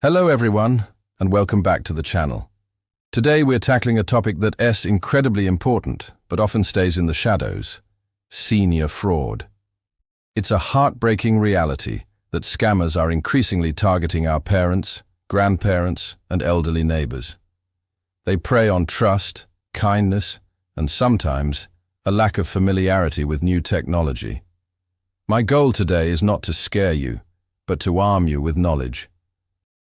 Hello everyone, and welcome back to the channel. Today we're tackling a topic that is incredibly important, but often stays in the shadows: senior fraud. It's a heartbreaking reality that scammers are increasingly targeting our parents, grandparents, and elderly neighbors. They prey on trust, kindness, and sometimes a lack of familiarity with new technology. My goal today is not to scare you, but to arm you with knowledge.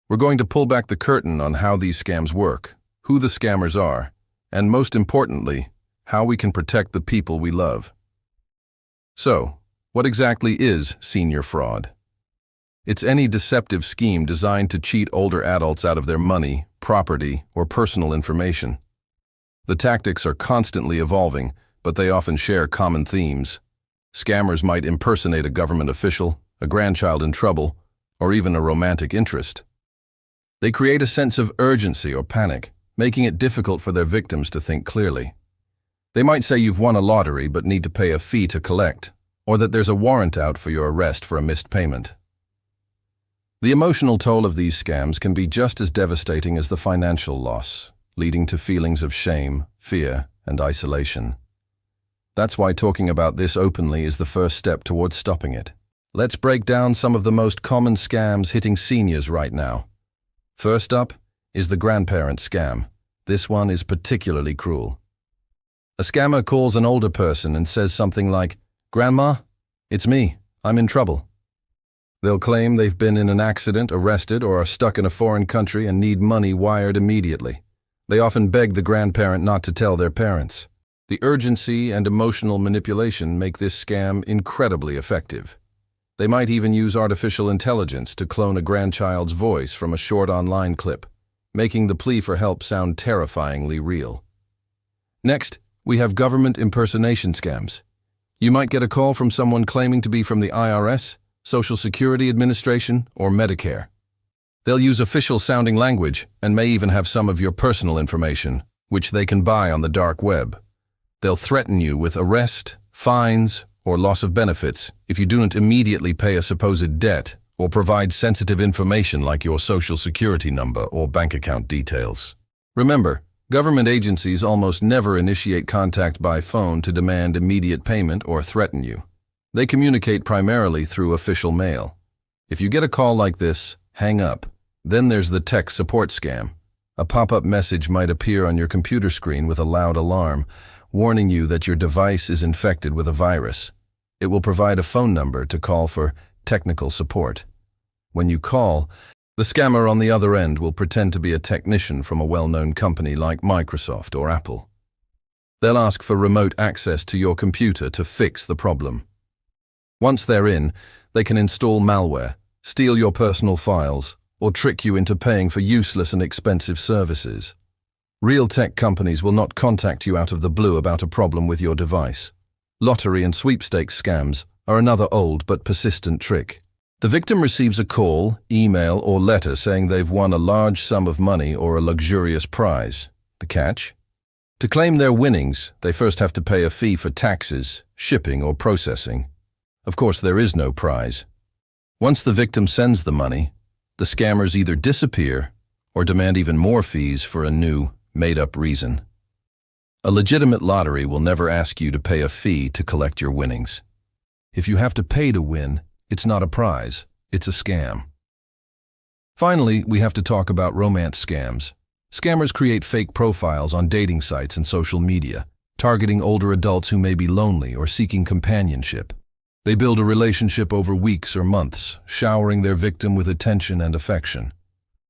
We're going to pull back the curtain on how these scams work, who the scammers are, and most importantly, how we can protect the people we love. So, what exactly is senior fraud? It's any deceptive scheme designed to cheat older adults out of their money, property, or personal information. The tactics are constantly evolving, but they often share common themes. Scammers might impersonate a government official, a grandchild in trouble, or even a romantic interest. They create a sense of urgency or panic, making it difficult for their victims to think clearly. They might say you've won a lottery but need to pay a fee to collect, or that there's a warrant out for your arrest for a missed payment. The emotional toll of these scams can be just as devastating as the financial loss, leading to feelings of shame, fear, and isolation. That's why talking about this openly is the first step towards stopping it. Let's break down some of the most common scams hitting seniors right now. First up is the grandparent scam. This one is particularly cruel. A scammer calls an older person and says something like, "Grandma, it's me, I'm in trouble." They'll claim they've been in an accident, arrested, or are stuck in a foreign country and need money wired immediately. They often beg the grandparent not to tell their parents. The urgency and emotional manipulation make this scam incredibly effective. They might even use artificial intelligence to clone a grandchild's voice from a short online clip, making the plea for help sound terrifyingly real. Next, we have government impersonation scams. You might get a call from someone claiming to be from the IRS, Social Security Administration, or Medicare. They'll use official-sounding language and may even have some of your personal information, which they can buy on the dark web. They'll threaten you with arrest, fines, or loss of benefits if you don't immediately pay a supposed debt or provide sensitive information like your social security number or bank account details. Remember, government agencies almost never initiate contact by phone to demand immediate payment or threaten you. They communicate primarily through official mail. If you get a call like this, hang up. Then there's the tech support scam. A pop-up message might appear on your computer screen with a loud alarm, warning you that your device is infected with a virus. It will provide a phone number to call for technical support. When you call, the scammer on the other end will pretend to be a technician from a well-known company like Microsoft or Apple. They'll ask for remote access to your computer to fix the problem. Once they're in, they can install malware, steal your personal files, or trick you into paying for useless and expensive services. Real tech companies will not contact you out of the blue about a problem with your device. Lottery and sweepstakes scams are another old but persistent trick. The victim receives a call, email, or letter saying they've won a large sum of money or a luxurious prize. The catch? To claim their winnings, they first have to pay a fee for taxes, shipping, or processing. Of course, there is no prize. Once the victim sends the money, the scammers either disappear or demand even more fees for a new, made-up reason. A legitimate lottery will never ask you to pay a fee to collect your winnings. If you have to pay to win, it's not a prize, it's a scam. Finally, we have to talk about romance scams. Scammers create fake profiles on dating sites and social media, targeting older adults who may be lonely or seeking companionship. They build a relationship over weeks or months, showering their victim with attention and affection.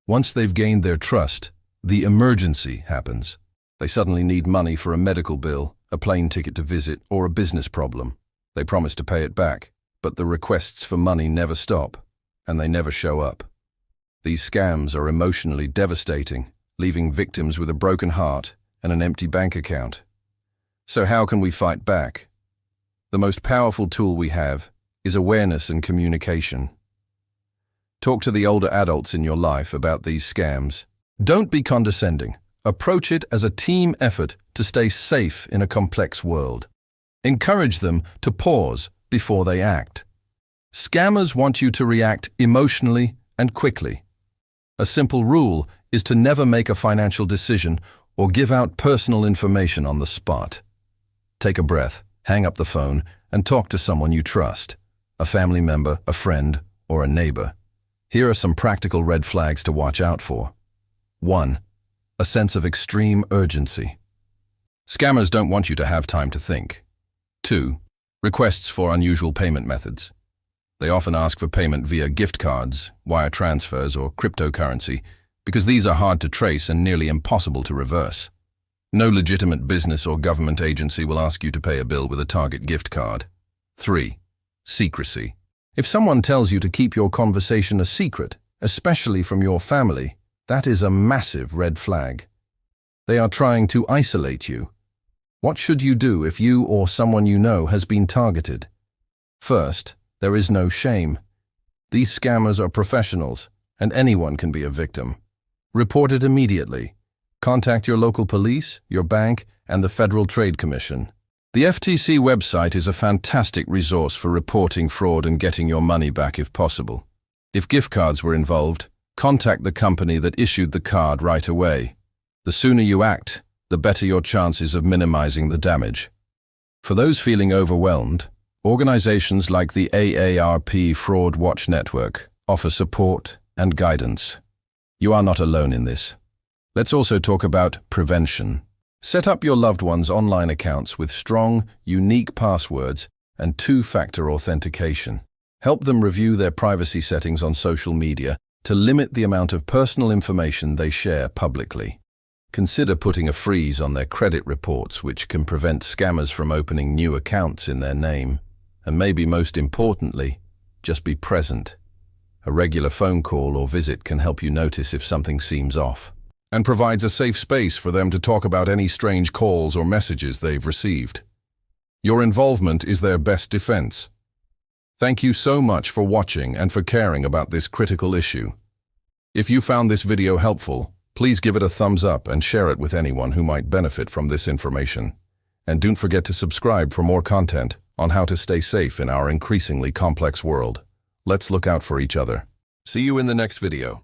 Once they've gained their trust, the emergency happens. They suddenly need money for a medical bill, a plane ticket to visit, or a business problem. They promise to pay it back, but the requests for money never stop, and they never show up. These scams are emotionally devastating, leaving victims with a broken heart and an empty bank account. So how can we fight back? The most powerful tool we have is awareness and communication. Talk to the older adults in your life about these scams. Don't be condescending. Approach it as a team effort to stay safe in a complex world. Encourage them to pause before they act. Scammers want you to react emotionally and quickly. A simple rule is to never make a financial decision or give out personal information on the spot. Take a breath, hang up the phone, and talk to someone you trust, a family member, a friend, or a neighbor. Here are some practical red flags to watch out for. 1. A sense of extreme urgency. Scammers don't want you to have time to think. 2. Requests for unusual payment methods. They often ask for payment via gift cards, wire transfers, or cryptocurrency, because these are hard to trace and nearly impossible to reverse. No legitimate business or government agency will ask you to pay a bill with a Target gift card. 3. Secrecy. If someone tells you to keep your conversation a secret, especially from your family, that is a massive red flag. They are trying to isolate you. What should you do if you or someone you know has been targeted? First, there is no shame. These scammers are professionals, and anyone can be a victim. Report it immediately. Contact your local police, your bank, and the Federal Trade Commission. The FTC website is a fantastic resource for reporting fraud and getting your money back if possible. If gift cards were involved, contact the company that issued the card right away. The sooner you act, the better your chances of minimizing the damage. For those feeling overwhelmed, organizations like the AARP Fraud Watch Network offer support and guidance. You are not alone in this. Let's also talk about prevention. Set up your loved one's online accounts with strong, unique passwords and two-factor authentication. Help them review their privacy settings on social media to limit the amount of personal information they share publicly. Consider putting a freeze on their credit reports, which can prevent scammers from opening new accounts in their name. And maybe most importantly, just be present. A regular phone call or visit can help you notice if something seems off, and provides a safe space for them to talk about any strange calls or messages they've received. Your involvement is their best defense. Thank you so much for watching and for caring about this critical issue. If you found this video helpful, please give it a thumbs up and share it with anyone who might benefit from this information. And don't forget to subscribe for more content on how to stay safe in our increasingly complex world. Let's look out for each other. See you in the next video.